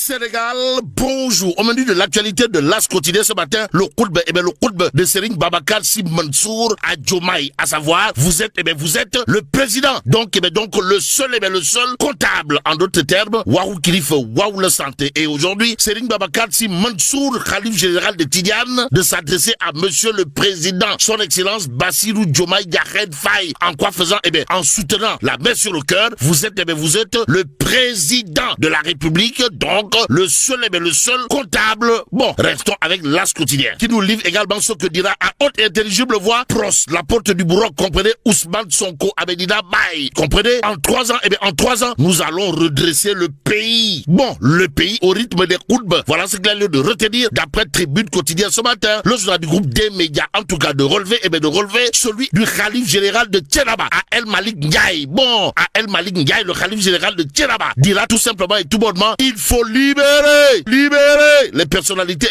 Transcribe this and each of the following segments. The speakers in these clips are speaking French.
Sénégal, bonjour. Au menu de l'actualité de l'As quotidien ce matin, le khutba de Serigne Babacar Sy Mansour à Diomaye, à savoir, vous êtes le président. Donc le seul comptable. En d'autres termes, waouh kilif, waouh la santé. Et aujourd'hui, Serigne Babacar Sy Mansour, khalife général de Tidiane, de s'adresser à monsieur le président, son excellence Bassirou Diomaye Diakhar Faye. En quoi faisant? En soutenant la main sur le cœur, vous êtes le président de la République, donc le seul comptable. Bon, restons avec l'As quotidien, qui nous livre également ce que dira à haute et intelligible voix Pros, la porte du bourreau, comprenez, Ousmane Sonko Abedina Baye. Comprenez, en 3 ans, nous allons redresser le pays. Bon, le pays au rythme des khutbas. Voilà ce qu'il a lieu de retenir d'après Tribune quotidien ce matin. Le journal du groupe des médias, en tout cas, de relever celui du khalife général de Thiénaba, à El Malik Ndiaye. Bon, à El Malik Ndiaye, le khalife général de Thiénaba dira tout simplement et tout bonnement, il faut libérer les personnalités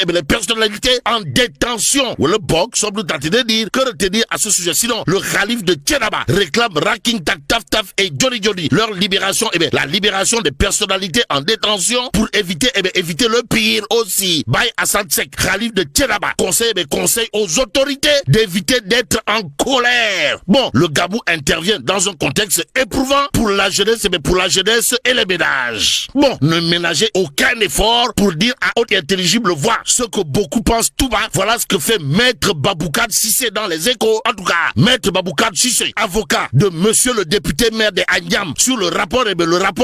en détention. Ou le box semble tenter de dire que retenir à ce sujet. Sinon, le khalife de Thiénaba réclame Raking Tak Taf et Johnny leur libération, la libération des personnalités en détention pour éviter le pire aussi. Baye Assane Seck, khalife de Thiénaba, conseille aux autorités d'éviter d'être en colère. Bon, le Gabou intervient dans un contexte éprouvant pour la jeunesse et les ménages. Bon, ne ménagez aucun effort pour dire à haute et intelligible voix ce que beaucoup pensent tout bas. Voilà ce que fait Maître Baboucarr Cissé dans les Échos. En tout cas, Maître Baboucarr Cissé, avocat de monsieur le député maire de Agnam, sur le rapport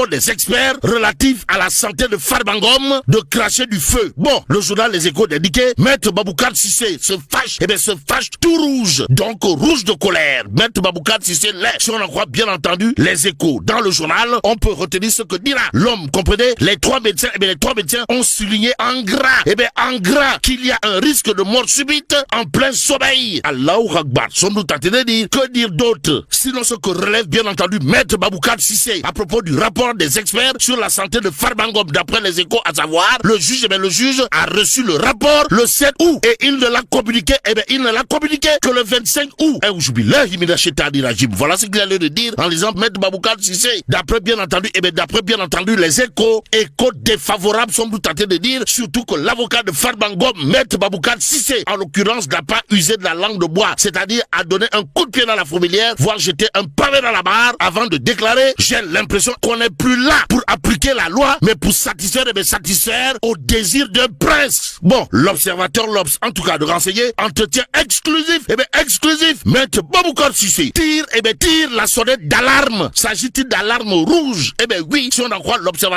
des experts relatif à la santé de Farba Ngom, de cracher du feu. Bon, le journal Les Échos d'indiquer, Maître Baboucarr Cissé se fâche tout rouge. Donc, rouge de colère. Maître Baboucarr Cissé l'est. Si on en croit bien entendu Les Échos. Dans le journal, on peut retenir ce que dira l'homme. Comprenez? Les trois médecins ont souligné en gras qu'il y a un risque de mort subite en plein sommeil. Allahu Akbar. Sont nous tentés de dire, que dire d'autre? Sinon ce que relève bien entendu Maître Baboucarr Cissé à propos du rapport des experts sur la santé de Farba Ngom d'après Les Échos, à savoir, le juge a reçu le rapport le 7 août et il ne l'a communiqué que le 25 août. Voilà ce qu'il a lieu de dire en lisant Maître Baboucarr Cissé. D'après bien entendu Les Échos défavorables sont nous tentés de dire, surtout que l'avocat de Farba Ngom, Maître Baboucarr Cissé, en l'occurrence, n'a pas usé de la langue de bois, c'est-à-dire a donné un coup de pied dans la fourmilière, voire jeté un pavé dans la barre, avant de déclarer, j'ai l'impression qu'on n'est plus là pour appliquer la loi, mais pour satisfaire au désir d'un prince. Bon, l'observateur l'Obs, en tout cas de renseigner, entretien exclusif, Maître Baboucarr Cissé tire la sonnette d'alarme. S'agit-il d'alarme rouge? Oui, si on en croit l'observateur